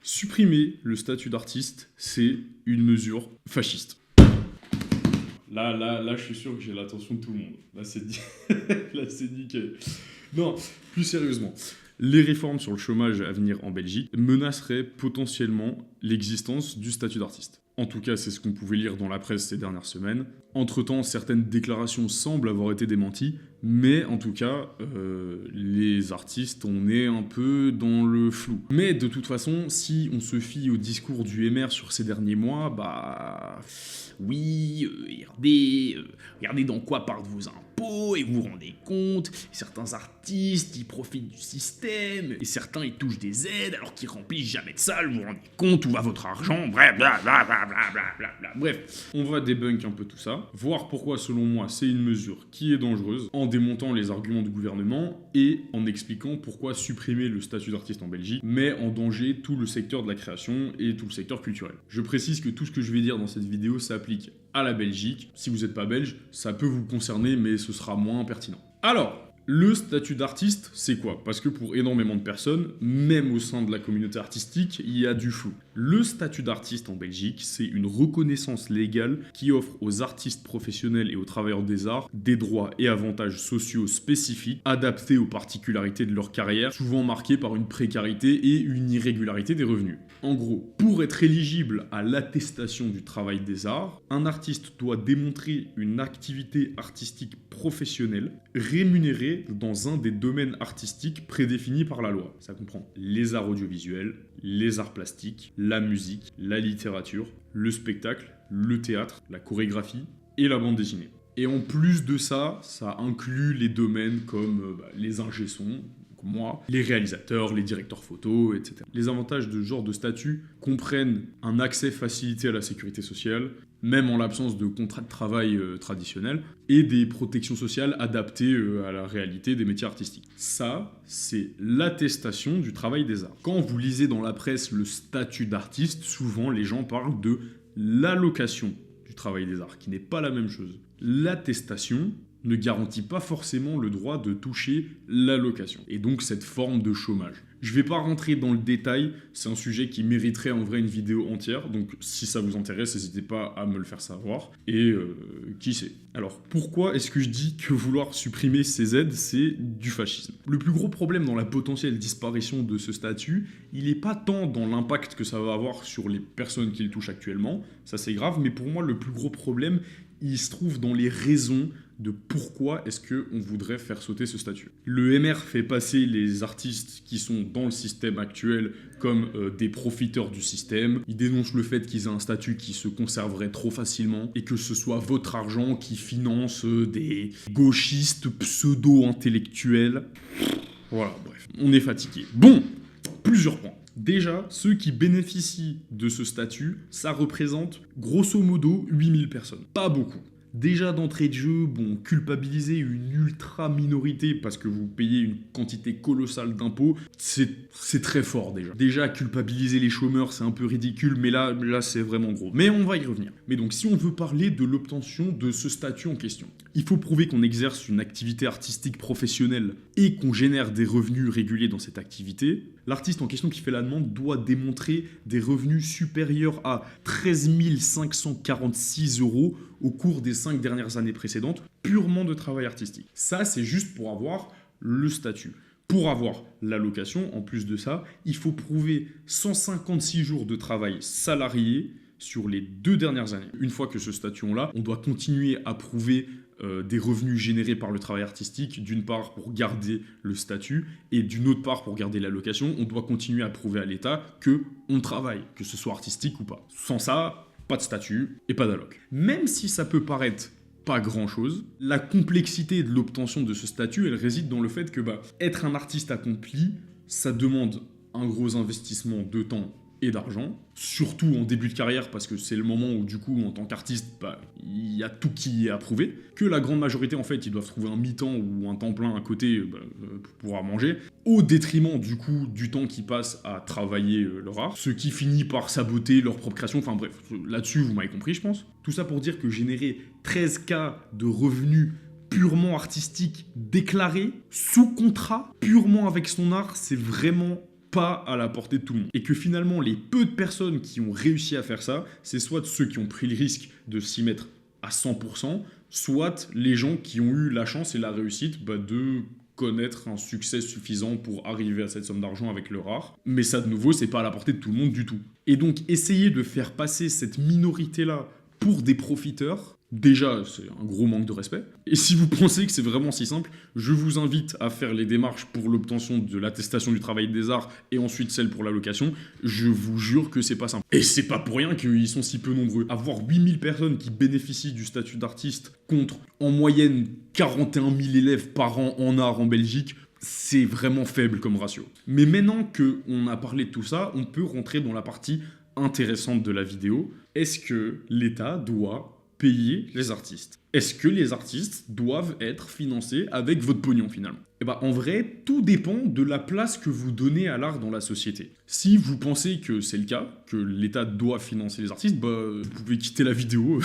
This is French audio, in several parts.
Supprimer le statut d'artiste, c'est une mesure fasciste. Là, je suis sûr que j'ai l'attention de tout le monde. Là, c'est là, c'est nickel. Non, plus sérieusement, les réformes sur le chômage à venir en Belgique menaceraient potentiellement l'existence du statut d'artiste. En tout cas, c'est ce qu'on pouvait lire dans la presse ces dernières semaines. Entre-temps, certaines déclarations semblent avoir été démenties, mais en tout cas, les artistes, on est un peu dans le flou. Mais de toute façon, si on se fie au discours du MR sur ces derniers mois, bah... Oui, regardez dans quoi partent vos impôts, et vous vous rendez compte, certains artistes, ils profitent du système, et certains, ils touchent des aides alors qu'ils remplissent jamais de salles, vous vous rendez compte, où va votre argent, bref, blablabla. Bref, on va débunk un peu tout ça, voir pourquoi, selon moi, c'est une mesure qui est dangereuse, en démontant les arguments du gouvernement, et en expliquant pourquoi supprimer le statut d'artiste en Belgique met en danger tout le secteur de la création et tout le secteur culturel. Je précise que tout ce que je vais dire dans cette vidéo s'applique à la Belgique. Si vous n'êtes pas belge, ça peut vous concerner, mais ce sera moins pertinent. Alors, le statut d'artiste, c'est quoi? Parce que pour énormément de personnes, même au sein de la communauté artistique, il y a du flou. Le statut d'artiste en Belgique, c'est une reconnaissance légale qui offre aux artistes professionnels et aux travailleurs des arts des droits et avantages sociaux spécifiques adaptés aux particularités de leur carrière, souvent marquées par une précarité et une irrégularité des revenus. En gros, pour être éligible à l'attestation du travail des arts, un artiste doit démontrer une activité artistique professionnelle rémunérée dans un des domaines artistiques prédéfinis par la loi. Ça comprend les arts audiovisuels, les arts plastiques, la musique, la littérature, le spectacle, le théâtre, la chorégraphie et la bande dessinée. Et en plus de ça, ça inclut les domaines comme les ingé-sons, comme moi, les réalisateurs, les directeurs photos, etc. Les avantages de ce genre de statut comprennent un accès facilité à la sécurité sociale, même en l'absence de contrat de travail traditionnel, et des protections sociales adaptées à la réalité des métiers artistiques. Ça, c'est l'attestation du travail des arts. Quand vous lisez dans la presse le statut d'artiste, souvent les gens parlent de l'allocation du travail des arts, qui n'est pas la même chose. L'attestation ne garantit pas forcément le droit de toucher l'allocation, et donc cette forme de chômage. Je ne vais pas rentrer dans le détail, c'est un sujet qui mériterait en vrai une vidéo entière, donc si ça vous intéresse, n'hésitez pas à me le faire savoir, et qui sait. Alors pourquoi est-ce que je dis que vouloir supprimer ces aides, c'est du fascisme? Le plus gros problème dans la potentielle disparition de ce statut, il n'est pas tant dans l'impact que ça va avoir sur les personnes qui le touchent actuellement, ça c'est grave, mais pour moi le plus gros problème, il se trouve dans les raisons de pourquoi est-ce qu'on voudrait faire sauter ce statut. Le MR fait passer les artistes qui sont dans le système actuel comme des profiteurs du système. Il dénonce le fait qu'ils aient un statut qui se conserverait trop facilement et que ce soit votre argent qui finance des gauchistes pseudo-intellectuels. Voilà, bref, on est fatigué. Bon, plusieurs points. Déjà, ceux qui bénéficient de ce statut, ça représente grosso modo 8000 personnes. Pas beaucoup. Déjà d'entrée de jeu, bon, culpabiliser une ultra minorité parce que vous payez une quantité colossale d'impôts, c'est très fort déjà. Déjà culpabiliser les chômeurs, c'est un peu ridicule, mais là c'est vraiment gros. Mais on va y revenir. Mais donc si on veut parler de l'obtention de ce statut en question, il faut prouver qu'on exerce une activité artistique professionnelle et qu'on génère des revenus réguliers dans cette activité. L'artiste en question qui fait la demande doit démontrer des revenus supérieurs à 13 546 € au cours des 5 dernières années précédentes, purement de travail artistique. Ça, c'est juste pour avoir le statut. Pour avoir l'allocation, en plus de ça, il faut prouver 156 jours de travail salarié sur les 2 dernières années. Une fois que ce statut est là, on doit continuer à prouver des revenus générés par le travail artistique, d'une part pour garder le statut et d'une autre part pour garder l'allocation. On doit continuer à prouver à l'État qu'on travaille, que ce soit artistique ou pas. Sans ça, pas de statut et pas d'alloc. Même si ça peut paraître pas grand-chose, la complexité de l'obtention de ce statut, elle réside dans le fait que être un artiste accompli, ça demande un gros investissement de temps et d'argent, surtout en début de carrière parce que c'est le moment où du coup en tant qu'artiste il y a tout qui est approuvé, que la grande majorité en fait ils doivent trouver un mi-temps ou un temps plein à côté pour pouvoir manger, au détriment du coup du temps qu'ils passent à travailler leur art, ce qui finit par saboter leur propre création, enfin bref, là-dessus vous m'avez compris je pense. Tout ça pour dire que générer 13K de revenus purement artistiques déclarés, sous contrat, purement avec son art, c'est vraiment pas à la portée de tout le monde. Et que finalement, les peu de personnes qui ont réussi à faire ça, c'est soit ceux qui ont pris le risque de s'y mettre à 100%, soit les gens qui ont eu la chance et la réussite de connaître un succès suffisant pour arriver à cette somme d'argent avec leur art. Mais ça, de nouveau, c'est pas à la portée de tout le monde du tout. Et donc, essayer de faire passer cette minorité-là pour des profiteurs, déjà, c'est un gros manque de respect. Et si vous pensez que c'est vraiment si simple, je vous invite à faire les démarches pour l'obtention de l'attestation du travail des arts et ensuite celle pour l'allocation. Je vous jure que c'est pas simple. Et c'est pas pour rien qu'ils sont si peu nombreux. Avoir 8000 personnes qui bénéficient du statut d'artiste contre, en moyenne, 41 000 élèves par an en art en Belgique, c'est vraiment faible comme ratio. Mais maintenant qu'on a parlé de tout ça, on peut rentrer dans la partie intéressante de la vidéo. Est-ce que l'État doit payer les artistes? Est-ce que les artistes doivent être financés avec votre pognon finalement? En vrai, tout dépend de la place que vous donnez à l'art dans la société. Si vous pensez que c'est le cas, que l'État doit financer les artistes, vous pouvez quitter la vidéo.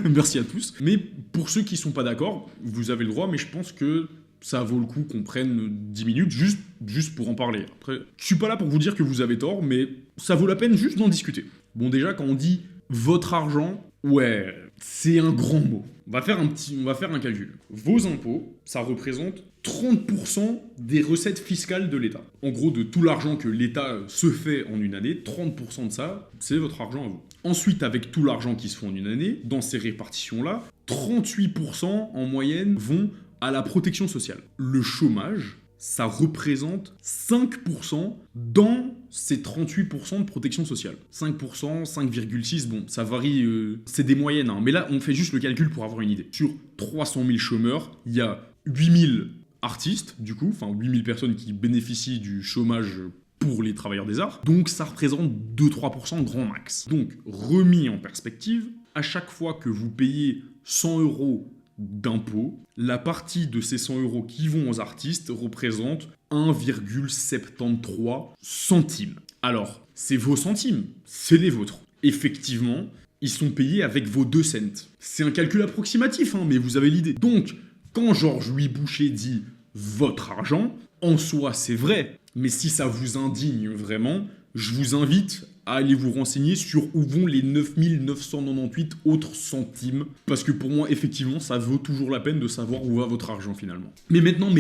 Merci à tous. Mais pour ceux qui sont pas d'accord, vous avez le droit, mais je pense que ça vaut le coup qu'on prenne 10 minutes juste pour en parler. Après, je suis pas là pour vous dire que vous avez tort, mais ça vaut la peine juste d'en discuter. Bon, déjà, quand on dit votre argent, ouais, c'est un grand mot. On va faire un calcul. Vos impôts, ça représente 30% des recettes fiscales de l'État. En gros, de tout l'argent que l'État se fait en une année, 30% de ça, c'est votre argent à vous. Ensuite, avec tout l'argent qui se fait en une année, dans ces répartitions-là, 38% en moyenne vont à la protection sociale. Le chômage, ça représente 5% dans ces 38% de protection sociale. 5%, 5,6%, bon, ça varie, c'est des moyennes, hein. Mais là, on fait juste le calcul pour avoir une idée. Sur 300 000 chômeurs, il y a 8 000 artistes, du coup, enfin 8 000 personnes qui bénéficient du chômage pour les travailleurs des arts. Donc ça représente 2-3% grand max. Donc, remis en perspective, à chaque fois que vous payez 100 € d'impôts, la partie de ces 100 € qui vont aux artistes représente 1,73 centimes. Alors, c'est vos centimes, c'est les vôtres. Effectivement, ils sont payés avec vos 2 cents. C'est un calcul approximatif, mais vous avez l'idée. Donc, quand Georges-Louis Boucher dit « votre argent », en soi, c'est vrai. Mais si ça vous indigne vraiment, je vous invite à aller vous renseigner sur où vont les 9 998 autres centimes. Parce que pour moi, effectivement, ça vaut toujours la peine de savoir où va votre argent finalement. Mais maintenant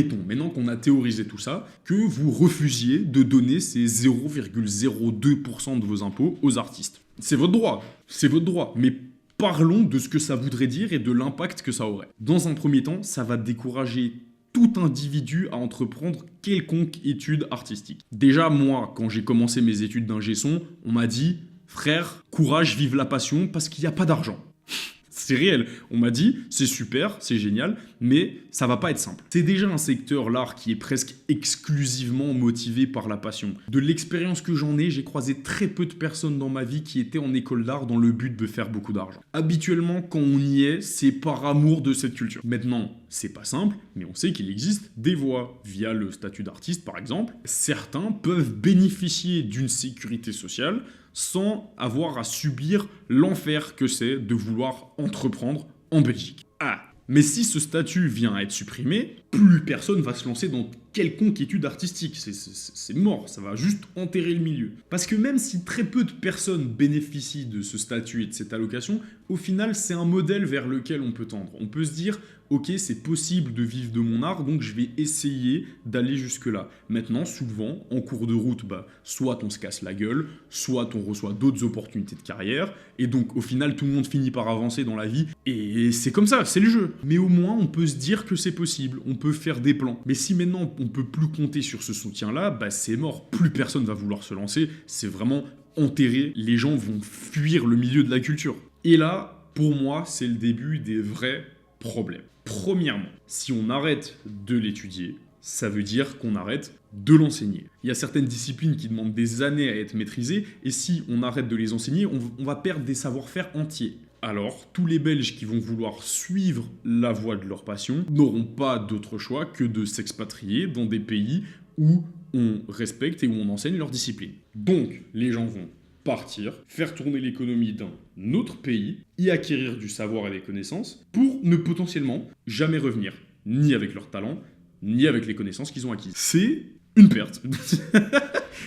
qu'on a théorisé tout ça, que vous refusiez de donner ces 0,02% de vos impôts aux artistes. C'est votre droit, mais parlons de ce que ça voudrait dire et de l'impact que ça aurait. Dans un premier temps, ça va décourager tout individu à entreprendre quelconque étude artistique. Déjà, moi, quand j'ai commencé mes études d'ingé son, on m'a dit « Frère, courage, vive la passion, parce qu'il n'y a pas d'argent. » C'est réel. On m'a dit « C'est super, c'est génial, mais ça va pas être simple. » C'est déjà un secteur, l'art, qui est presque exclusivement motivé par la passion. De l'expérience que j'en ai, j'ai croisé très peu de personnes dans ma vie qui étaient en école d'art dans le but de faire beaucoup d'argent. Habituellement, quand on y est, c'est par amour de cette culture. Maintenant, c'est pas simple, mais on sait qu'il existe des voies. Via le statut d'artiste, par exemple, certains peuvent bénéficier d'une sécurité sociale sans avoir à subir l'enfer que c'est de vouloir entreprendre en Belgique. Mais si ce statut vient à être supprimé, plus personne va se lancer dans quelconque étude artistique. C'est mort, ça va juste enterrer le milieu. Parce que même si très peu de personnes bénéficient de ce statut et de cette allocation, au final, c'est un modèle vers lequel on peut tendre. On peut se dire, ok, c'est possible de vivre de mon art, donc je vais essayer d'aller jusque-là. Maintenant, souvent, en cours de route, soit on se casse la gueule, soit on reçoit d'autres opportunités de carrière, et donc au final, tout le monde finit par avancer dans la vie, et c'est comme ça, c'est le jeu. Mais au moins, on peut se dire que c'est possible, on peut faire des plans. Mais si maintenant, on peut plus compter sur ce soutien-là, c'est mort, plus personne va vouloir se lancer, c'est vraiment enterré, les gens vont fuir le milieu de la culture. Et là, pour moi, c'est le début des vrais problèmes. Premièrement, si on arrête de l'étudier, ça veut dire qu'on arrête de l'enseigner. Il y a certaines disciplines qui demandent des années à être maîtrisées, et si on arrête de les enseigner, on va perdre des savoir-faire entiers. Alors, tous les Belges qui vont vouloir suivre la voie de leur passion n'auront pas d'autre choix que de s'expatrier dans des pays où on respecte et où on enseigne leur discipline. Donc, les gens vont partir, faire tourner l'économie d'un autre pays, y acquérir du savoir et des connaissances, pour ne potentiellement jamais revenir, ni avec leur talent, ni avec les connaissances qu'ils ont acquises. C'est une perte.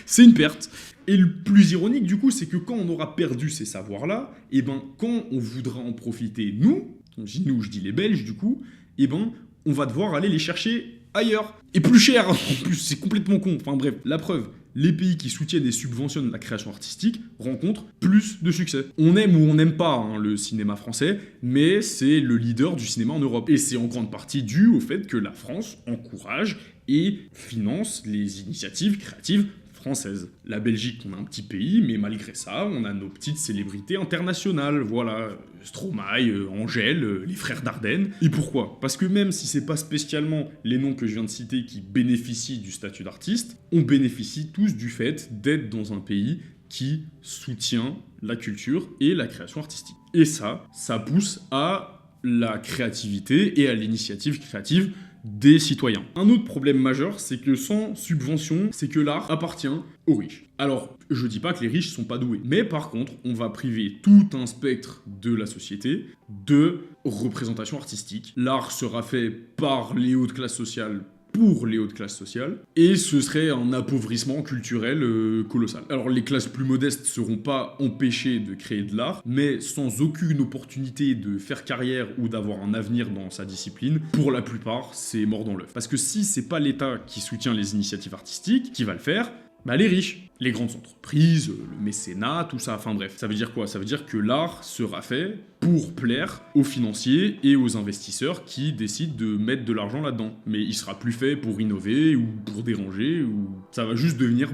C'est une perte. Et le plus ironique, du coup, c'est que quand on aura perdu ces savoirs-là, et ben, quand on voudra en profiter, nous, je dis les Belges, du coup, et ben, on va devoir aller les chercher ailleurs. Et plus cher, en plus, c'est complètement con. Enfin bref, la preuve, les pays qui soutiennent et subventionnent la création artistique rencontrent plus de succès. On aime ou on n'aime pas le cinéma français, mais c'est le leader du cinéma en Europe. Et c'est en grande partie dû au fait que la France encourage et finance les initiatives créatives françaises. La Belgique, on a un petit pays, mais malgré ça, on a nos petites célébrités internationales. Voilà, Stromae, Angèle, les frères Dardenne. Et pourquoi? Parce que même si c'est pas spécialement les noms que je viens de citer qui bénéficient du statut d'artiste, on bénéficie tous du fait d'être dans un pays qui soutient la culture et la création artistique. Et ça pousse à la créativité et à l'initiative créative des citoyens. Un autre problème majeur, c'est que sans subvention, c'est que l'art appartient aux riches. Alors, je dis pas que les riches sont pas doués, mais par contre, on va priver tout un spectre de la société de représentation artistique. L'art sera fait par les hautes classes sociales pour les hautes classes sociales, et ce serait un appauvrissement culturel colossal. Alors les classes plus modestes seront pas empêchées de créer de l'art, mais sans aucune opportunité de faire carrière ou d'avoir un avenir dans sa discipline, pour la plupart, c'est mort dans l'œuf. Parce que si c'est pas l'État qui soutient les initiatives artistiques, qui va le faire, bah les riches, les grandes entreprises, le mécénat, tout ça, enfin bref. Ça veut dire quoi? Ça veut dire que l'art sera fait pour plaire aux financiers et aux investisseurs qui décident de mettre de l'argent là-dedans. Mais il sera plus fait pour innover ou pour déranger, ou ça va juste devenir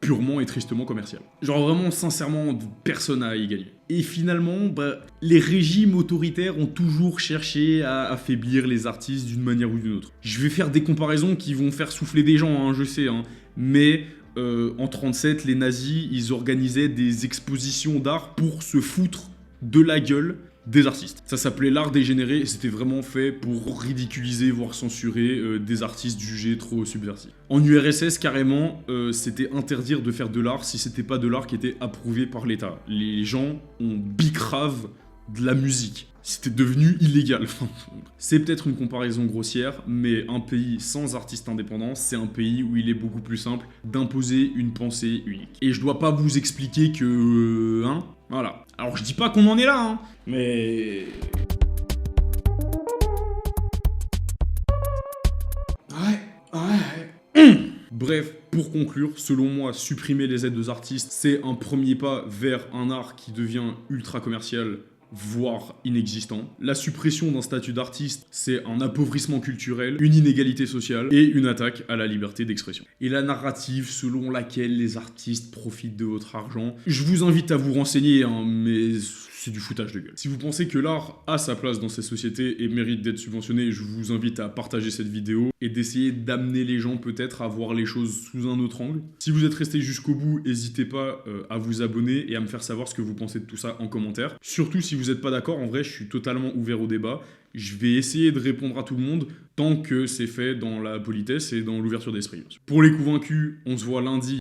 purement et tristement commercial. Genre vraiment, sincèrement, personne n'a à y gagner. Et finalement, les régimes autoritaires ont toujours cherché à affaiblir les artistes d'une manière ou d'une autre. Je vais faire des comparaisons qui vont faire souffler des gens, je sais, mais en 1937, les nazis, ils organisaient des expositions d'art pour se foutre de la gueule des artistes. Ça s'appelait l'art dégénéré et c'était vraiment fait pour ridiculiser, voire censurer des artistes jugés trop subversifs. En URSS, carrément, c'était interdire de faire de l'art si c'était pas de l'art qui était approuvé par l'État. Les gens ont bicrave de la musique. C'était devenu illégal. C'est peut-être une comparaison grossière, mais un pays sans artistes indépendants, c'est un pays où il est beaucoup plus simple d'imposer une pensée unique. Et je dois pas vous expliquer que... voilà. Alors je dis pas qu'on en est là, mais... Ouais. Bref, pour conclure, selon moi, supprimer les aides aux artistes, c'est un premier pas vers un art qui devient ultra commercial, voire inexistant. La suppression d'un statut d'artiste, c'est un appauvrissement culturel, une inégalité sociale et une attaque à la liberté d'expression. Et la narrative selon laquelle les artistes profitent de votre argent, je vous invite à vous renseigner, mais c'est du foutage de gueule. Si vous pensez que l'art a sa place dans ces sociétés et mérite d'être subventionné, je vous invite à partager cette vidéo et d'essayer d'amener les gens peut-être à voir les choses sous un autre angle. Si vous êtes resté jusqu'au bout, n'hésitez pas à vous abonner et à me faire savoir ce que vous pensez de tout ça en commentaire. Surtout si vous n'êtes pas d'accord, en vrai, je suis totalement ouvert au débat. Je vais essayer de répondre à tout le monde tant que c'est fait dans la politesse et dans l'ouverture d'esprit. Pour les convaincus, on se voit lundi